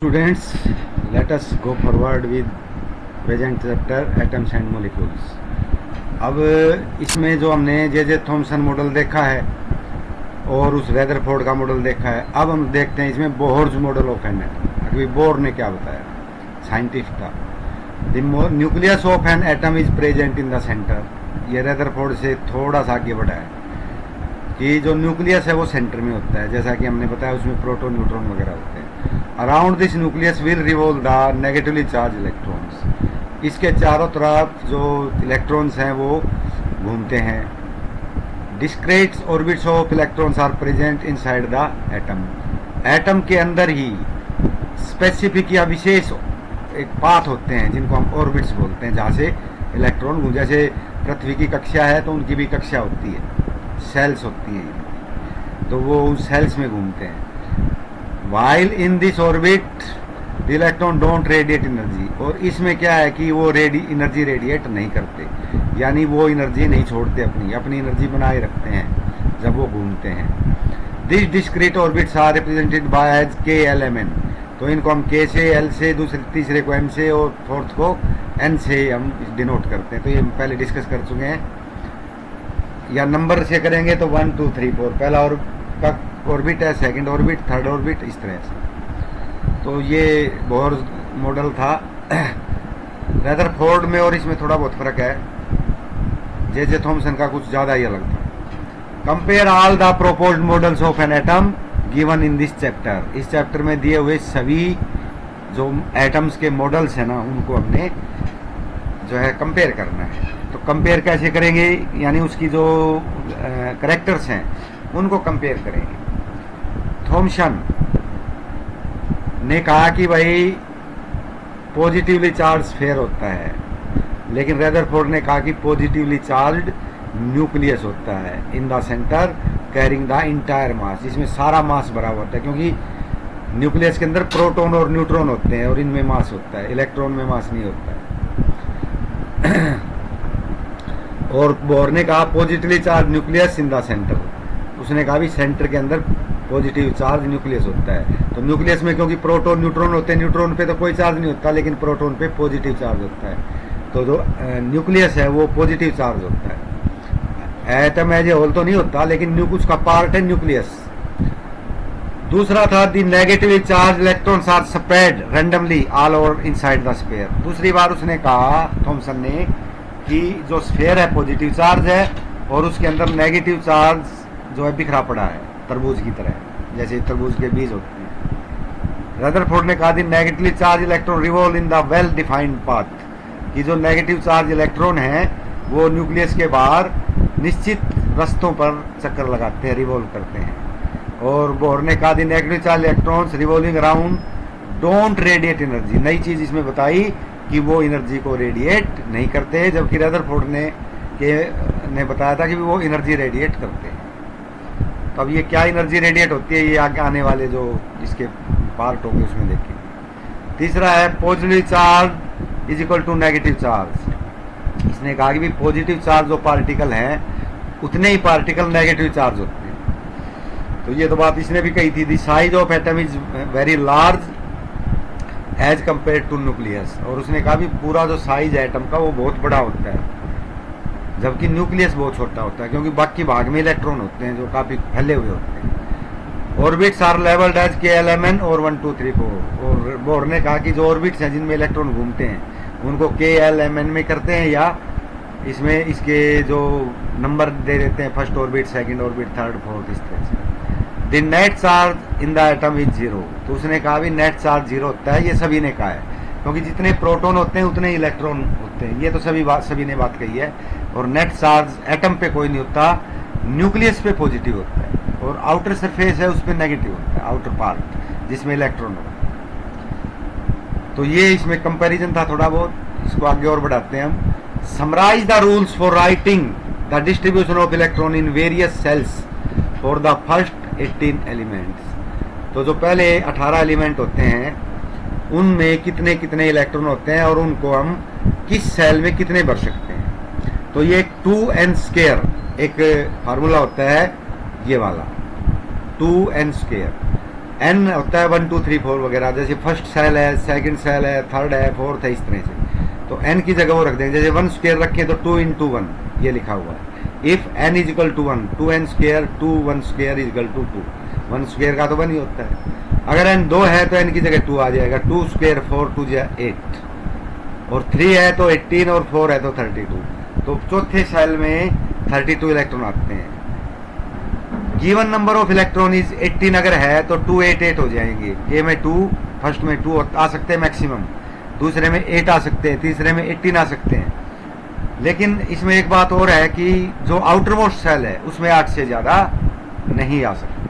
Students, let us go forward with present chapter atoms and molecules. अब इसमें जो हमने जे थॉमसन मॉडल देखा है और उस रेदरफोर्ड का मॉडल देखा है, अब हम देखते हैं इसमें Bohr's model of an atom. अभी बोर ने क्या बताया, साइंटिस्ट था। The nucleus of an atom is present in the centre. ये रेदरफोर्ड से थोड़ा सा आगे बढ़ा है कि जो न्यूक्लियस है वो सेंटर में होता है, जैसा कि हमने बताया उसमें प्रोटॉन न्यूट्रॉन वगैरह होते हैं। Around this nucleus will revolve the negatively charge electrons. इसके चारों तरफ जो इलेक्ट्रॉन्स हैं वो घूमते हैं। Discrete orbits of electrons are present inside the atom. Atom के अंदर ही स्पेसिफिक या विशेष एक पाथ होते हैं जिनको हम ऑर्बिट्स बोलते हैं, जहाँ से इलेक्ट्रॉन घूम, जैसे पृथ्वी की कक्षा है तो उनकी भी कक्षा होती है, सेल्स होती हैं, तो वो उस सेल्स में घूमते हैं। While in this orbit the electron don't radiate energy. और इसमें क्या है कि वो एनर्जी रेडिएट नहीं करते, यानी वो एनर्जी नहीं छोड़ते, अपनी एनर्जी बनाए रखते हैं जब वो घूमते हैं। This discrete orbits are represented by as K L M N. तो इनको हम के से, एल से, दूसरे तीसरे को एम से और फोर्थ को एन से हम डिनोट करते हैं। तो ये हम पहले डिस्कस कर चुके हैं, या नंबर से करेंगे तो 1 2 3 4 पहला और का ऑर्बिट है, सेकंड ऑर्बिट, थर्ड ऑर्बिट, इस तरह से। तो ये बोहर मॉडल था रेदरफोर्ड में, और इसमें थोड़ा बहुत फर्क है। जे थॉमसन का कुछ ज़्यादा ही अलग था। Compare all the proposed models of an atom given in this chapter. इस चैप्टर में दिए हुए सभी जो एटम्स के मॉडल्स हैं ना, उनको हमने जो है कंपेयर करना है। तो कंपेयर कैसे करेंगे, यानी उसकी जो करेक्टर्स हैं उनको कंपेयर करेंगे। थॉमसन ने कहा कि भाई पॉजिटिवली चार्ज स्फीयर होता है, लेकिन रेदरफोर्ड ने कहा कि पॉजिटिवली चार्ज्ड न्यूक्लियस होता है in the centre carrying the entire mass. इसमें सारा मास भरा हुआ होता है, क्योंकि न्यूक्लियस के अंदर प्रोटॉन और न्यूट्रॉन होते हैं और इनमें मास होता है, इलेक्ट्रॉन में मास नहीं होता है। और बोर ने कहा positively charge nucleus in the centre. उसने कहा भी सेंटर के अंदर पॉजिटिव चार्ज न्यूक्लियस होता है। तो न्यूक्लियस में क्योंकि प्रोटॉन न्यूट्रॉन होते हैं, न्यूट्रॉन पे तो कोई चार्ज नहीं होता, लेकिन प्रोटॉन पे पॉजिटिव चार्ज होता है। तो जो न्यूक्लियस है वो पॉजिटिव चार्ज होता है। एटम एज ए होल तो नहीं होता, लेकिन उसका पार्ट है न्यूक्लियस। दूसरा था the negatively charge electrons are spread randomly all over inside the sphere. दूसरी बार उसने कहा थॉमसन ने कि जो स्फीयर है पॉजिटिव चार्ज है और उसके अंदर नेगेटिव चार्ज जो है बिखरा पड़ा है, तरबूज की तरह, जैसे तरबूज के बीज होते हैं। रेदरफोर्ड ने कहा the negatively charge electron revolve in the well defined path. कि जो नेगेटिव चार्ज इलेक्ट्रॉन है वो न्यूक्लियस के बाहर निश्चित रस्तों पर चक्कर लगाते हैं, रिवॉल्व करते हैं। और बोर ने कहा दी negative charge electrons revolving around don't radiate energy. नई चीज इसमें बताई कि वो एनर्जी को रेडिएट नहीं करते, जबकि रेदरफोर्ड ने बताया था कि वो एनर्जी रेडिएट करते हैं। तो अब ये क्या एनर्जी रेडिएट होती है, ये आगे आने वाले जो इसके पार्ट होंगे उसमें देखेंगे। तीसरा है positive charge is equal to negative charge. इसने कहा कि भी पॉजिटिव चार्ज जो पार्टिकल हैं उतने ही पार्टिकल नेगेटिव चार्ज होते हैं। तो ये तो बात इसने भी कही थी। The size of atom is very large as compare to nucleus. और उसने कहा भी पूरा जो साइज है एटम का वो बहुत बड़ा होता है, जबकि न्यूक्लियस बहुत छोटा होता है, क्योंकि बाकी भाग में इलेक्ट्रॉन होते हैं जो काफी फैले हुए होते हैं। Orbits are levelled as K L M N और 1 2 3 4। और बोर ने कहा कि जो ऑर्बिट्स हैं जिनमें इलेक्ट्रॉन घूमते हैं उनको के एल एम एन में करते हैं, या इसमें इसके जो नंबर दे देते हैं, first orbit, second orbit, third, fourth, इस तरह से। The net charge in the atom is 0। तो उसने कहा भी नेट चार्ज 0 होता है, ये सभी ने कहा है, क्योंकि जितने प्रोटॉन होते हैं उतने इलेक्ट्रॉन होते हैं। ये तो सभी ने बात कही है। और नेट चार्ज एटम पे कोई नहीं होता, न्यूक्लियस पे पॉजिटिव होता है, और आउटर सरफेस है उस पर नेगेटिव होता है, आउटर पार्ट जिसमें इलेक्ट्रॉन होता है। तो ये इसमें कंपैरिजन था थोड़ा बहुत, इसको आगे और बढ़ाते हैं हम। Summarize the rules for writing the distribution of electron in various shells for the first 18 elements. तो जो पहले 18 एलिमेंट होते हैं उनमें कितने कितने इलेक्ट्रॉन होते हैं और उनको हम किस सेल में कितने भर सकते हैं। तो ये 2n² एक फार्मूला होता है, ये वाला 2n²। एन होता है 1 2 3 4 वगैरह, जैसे फर्स्ट सेल है, सेकंड सेल है, थर्ड है, फोर्थ है, इस तरह से। तो एन की जगह वो रख देंगे, जैसे 1 स्क्वायर रखें तो 2 × 1 ये लिखा हुआ है। If n is equal to 1, 2n square 2 1 square is equal to 2, 1 square का तो 1 ही होता है। अगर एन 2 है तो एन की जगह 2 आ जाएगा, 2 स्क्वायर 4 2 8, और 3 है तो 18, और 4 है तो 32। तो चौथे सेल में 32 इलेक्ट्रॉन आते हैं। Given number of electron is 18 अगर है तो 288 हो जाएंगे। के में 2, फर्स्ट में 2 आ सकते हैं मैक्सिमम, दूसरे में 8 आ सकते हैं, तीसरे में 18 आ सकते हैं। लेकिन इसमें एक बात और है कि जो आउटर मोस्ट सेल है उसमें 8 से ज्यादा नहीं आ सकते।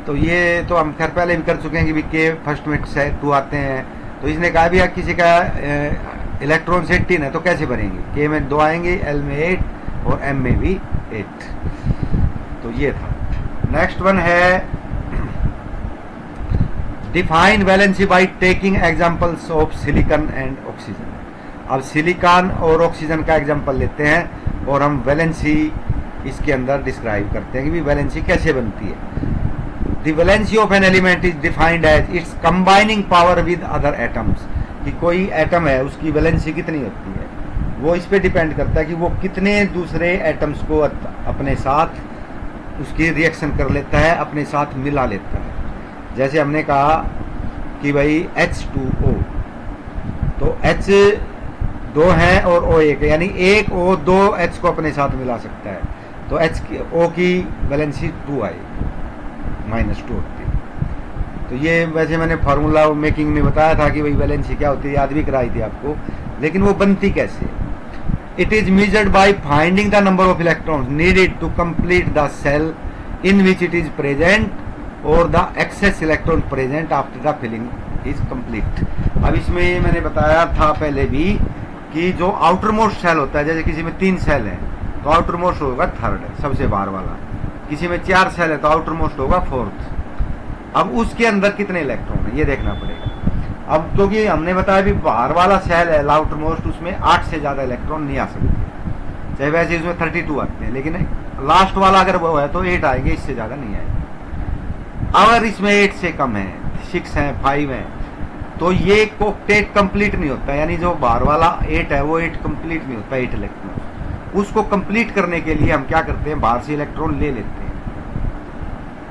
तो ये तो हम खैर पहले भी कर चुके हैं कि के फर्स्ट में 2 आते हैं। तो इसने कहा भी किसी का इलेक्ट्रॉन 18 है तो कैसे भरेंगे, के में 2 आएंगे, एल में 8 और एम में भी 8। तो ये था। नेक्स्ट वन है define valency by taking examples of silicon and oxygen. अब सिलिकॉन और ऑक्सीजन का एग्जांपल लेते हैं और हम वैलेंसी इसके अंदर डिस्क्राइब करते हैं कि वैलेंसी कैसे बनती है। The valency of an element is defined as its combining power with other atoms. कि कोई एटम है उसकी वैलेंसी कितनी होती है, वो इस पे डिपेंड करता है कि वो कितने दूसरे एटम्स को अपने साथ उसकी रिएक्शन कर लेता है, अपने साथ मिला लेता है। जैसे हमने कहा कि भाई H2O, तो H 2 है और O 1 है, यानी एक O 2 H को अपने साथ मिला सकता है, तो O की वैलेंसी 2 आएगी, -2 होती है। तो ये वैसे मैंने फार्मूला मेकिंग में बताया था कि भाई वैलेंसी क्या होती है, याद भी कराई थी आपको। लेकिन वो बनती कैसे? It is measured by finding the number of electrons needed to complete the shell in which it is present और the excess electron present after the filling is complete. अब इसमें मैंने बताया था पहले भी कि जो आउटर मोस्ट सेल होता है, जैसे किसी में 3 सेल है तो आउटर मोस्ट होगा 3rd, सबसे बाहर वाला। किसी में 4 सेल है तो आउटर मोस्ट होगा 4th। अब उसके अंदर कितने इलेक्ट्रॉन है ये देखना पड़ेगा। अब क्योंकि हमने बताया भी बाहर वाला सेल है आउटर मोस्ट, उसमें 8 से ज्यादा इलेक्ट्रॉन नहीं आ सकते, चाहे वैसे उसमें 32 आते हैं, लेकिन लास्ट वाला अगर वो है तो 8 आएंगे, इससे ज्यादा नहीं आएगा। अगर इसमें 8 से कम है, 6 है, 5 है, तो ये ऑक्टेट कंप्लीट नहीं होता, यानी जो बाहर वाला 8 है वो 8 कंप्लीट नहीं होता, 8 इलेक्ट्रॉन। उसको कंप्लीट करने के लिए हम क्या करते हैं, बाहर से इलेक्ट्रॉन ले लेते हैं।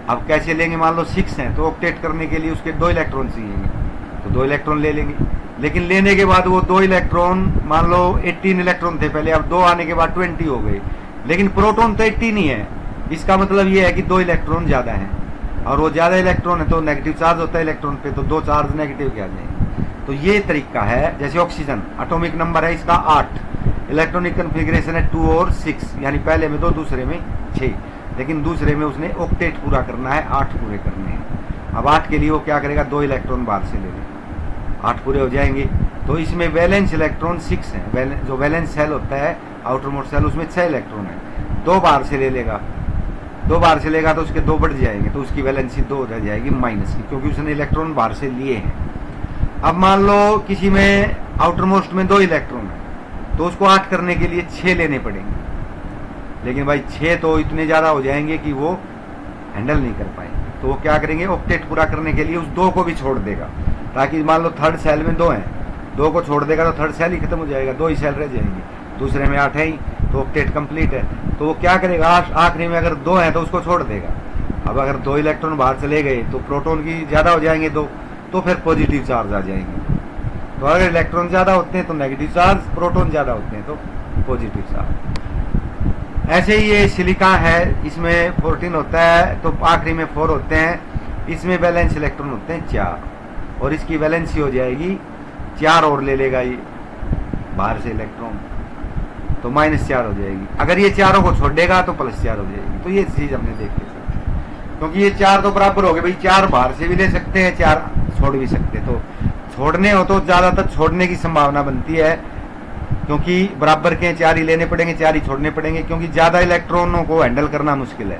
अब कैसे लेंगे, मान लो 6 हैं तो ऑक्टेट करने के लिए उसके 2 इलेक्ट्रॉन चाहिए, तो 2 इलेक्ट्रॉन ले लेंगे। लेकिन लेने के बाद वो 2 इलेक्ट्रॉन, मान लो 18 इलेक्ट्रॉन थे पहले, अब 2 आने के बाद 20 हो गए, लेकिन प्रोटॉन तो 18 ही है। इसका मतलब ये है कि 2 इलेक्ट्रॉन ज्यादा है, और वो ज्यादा इलेक्ट्रॉन है तो नेगेटिव चार्ज होता है इलेक्ट्रॉन पे, तो 2 चार्ज नेगेटिव के आ जाएंगे। तो ये तरीका है। जैसे ऑक्सीजन एटॉमिक नंबर है इसका 8, इलेक्ट्रॉनिक कन्फिग्रेशन है 2 और 6, यानी पहले में 2 दूसरे में 6, लेकिन दूसरे में उसने ऑक्टेट पूरा करना है, 8 पूरे करने हैं। अब 8 के लिए वो क्या करेगा, 2 इलेक्ट्रॉन बाहर से ले लेगा, 8 पूरे हो जाएंगे। तो इसमें वैलेंस इलेक्ट्रॉन 6 है, जो वैलेंस सेल होता है आउटर मोस्ट सेल उसमें 6 इलेक्ट्रॉन है, 2 बाहर से ले लेगा, 2 बाहर से लेगा तो उसके 2 बढ़ जाएंगे, तो उसकी वैलेंसी 2 रह जाएगी माइनस की, क्योंकि उसने इलेक्ट्रॉन बाहर से लिए हैं। अब मान लो किसी में आउटर मोस्ट में 2 इलेक्ट्रॉन है तो उसको 8 करने के लिए 6 लेने पड़ेंगे, लेकिन भाई 6 तो इतने ज्यादा हो जाएंगे कि वो हैंडल नहीं कर पाएंगे। तो वो क्या करेंगे, ऑक्टेट पूरा करने के लिए उस 2 को भी छोड़ देगा, ताकि मान लो 3rd सेल में 2 हैं, 2 को छोड़ देगा तो 3rd सेल ही खत्म हो जाएगा, 2 ही सेल रह जाएंगे, दूसरे में 8 है ही, तो ऑक्टेट कंप्लीट है। तो वो क्या करेगा, आखिरी में अगर 2 है तो उसको छोड़ देगा। अब अगर 2 इलेक्ट्रॉन बाहर चले गए तो प्रोटॉन की ज्यादा हो जाएंगे 2, तो फिर पॉजिटिव चार्ज आ जाएंगे। तो अगर इलेक्ट्रॉन ज्यादा होते हैं तो नेगेटिव चार्ज, प्रोटॉन ज्यादा होते हैं तो पॉजिटिव चार्ज। ऐसे ही ये सिलिका है, इसमें 14 होता है तो आखिरी में 4 होते हैं, इसमें वैलेंस इलेक्ट्रॉन होते हैं 4, और इसकी वैलेंसी हो जाएगी 4 और ले लेगा ये बाहर से इलेक्ट्रॉन, तो -4 हो जाएगी। अगर ये 4 को छोड़ देगा तो +4 हो जाएगी। तो ये चीज हमने देखी, क्योंकि ये 4 तो बराबर हो गए भाई, 4 बाहर से भी ले सकते हैं, 4 छोड़ भी सकते हैं। तो छोड़ने हो तो ज्यादातर छोड़ने की संभावना बनती है, क्योंकि बराबर के 4 ही लेने पड़ेंगे, 4 ही छोड़ने पड़ेंगे, क्योंकि ज्यादा इलेक्ट्रॉनों को हैंडल करना मुश्किल है।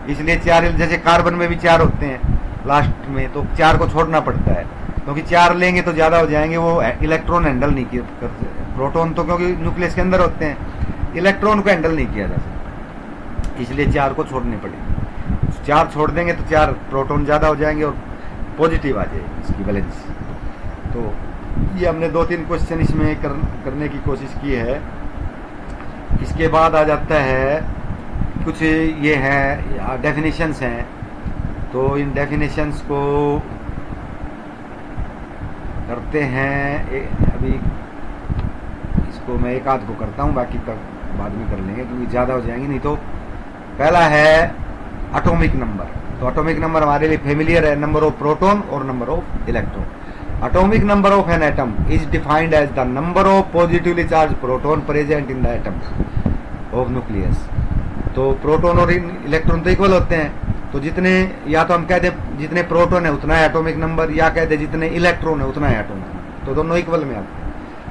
इसलिए 4, जैसे कार्बन में भी 4 होते हैं लास्ट में, तो 4 को छोड़ना पड़ता है, क्योंकि 4 लेंगे तो ज्यादा हो जाएंगे, वो इलेक्ट्रॉन हैंडल नहीं करते। प्रोटॉन तो क्योंकि न्यूक्लियस के अंदर होते हैं, इलेक्ट्रॉन को हैंडल नहीं किया जा सकता, इसलिए 4 को छोड़ने पड़ेंगे। चार छोड़ देंगे तो चार प्रोटॉन ज़्यादा हो जाएंगे और पॉजिटिव आ जाएगी इसकी वैलेंस। तो ये हमने 2-3 क्वेश्चन इसमें करने की कोशिश की है। इसके बाद आ जाता है कुछ ये है डेफिनेशंस हैं, तो इन डेफिनेशंस को करते हैं। अभी इसको मैं एक आध को करता हूँ, बाकी तक बाद में कर लेंगे क्योंकि ज़्यादा हो जाएंगी नहीं तो। पहला है एटॉमिक नंबर। तो एटॉमिक नंबर हमारे लिए फेमिलियर है, नंबर ऑफ प्रोटॉन और number of electron. Atomic number of an atom is defined as the number of positively charge proton present in the atom of nucleus. तो proton और electron तो equal होते हैं, तो जितने, या तो हम कहते हैं जितने प्रोटॉन है उतना है एटॉमिक नंबर, या कहते हैं जितने इलेक्ट्रॉन है उतना है एटॉमिक नंबर, तो दोनों इक्वल में आते हैं।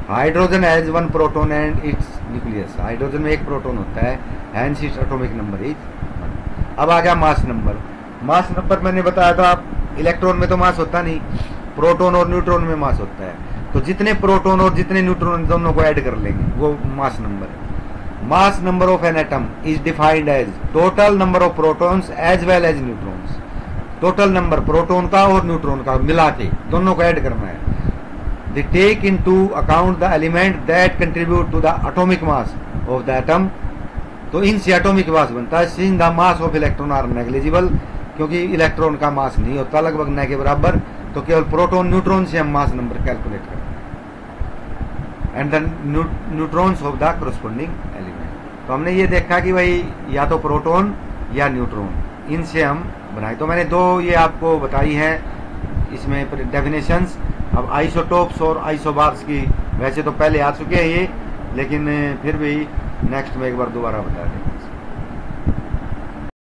Hydrogen has 1 proton and its nucleus. Hydrogen में 1 प्रोटॉन होता है, hence its atomic number is 1। अब आ गया मास नंबर। मास नंबर मैंने बताया था, इलेक्ट्रॉन में तो मास होता नहीं, प्रोटॉन और न्यूट्रॉन में मास होता है। तो जितने प्रोटॉन और जितने न्यूट्रॉन दोनों को ऐड कर लेंगे वो मास नंबर है। Mass number of an atom is defined as total number of protons as well as neutrons. Total number proton का और न्यूट्रॉन का मिला के दोनों को ऐड करना है। They take into account the element that contribute to the atomic mass of the atom। तो इनसे एटॉमिक मास बनता है। Since the mass of electron are negligible, क्योंकि इलेक्ट्रॉन का मास नहीं होता लगभग न के बराबर, तो केवल प्रोटॉन न्यूट्रॉन से हम मास नंबर कैलकुलेट करते हैं and the neutrons of the corresponding element. तो हमने ये देखा कि भाई या तो प्रोटॉन या न्यूट्रॉन, इनसे हम बनाए। तो मैंने 2 ये आपको बताई है इसमें डेफिनेशंस। अब आइसोटोप्स और आइसोबार्स की वैसे तो पहले आ चुके हैं ये, लेकिन फिर भी नेक्स्ट में एक बार दोबारा बता दें।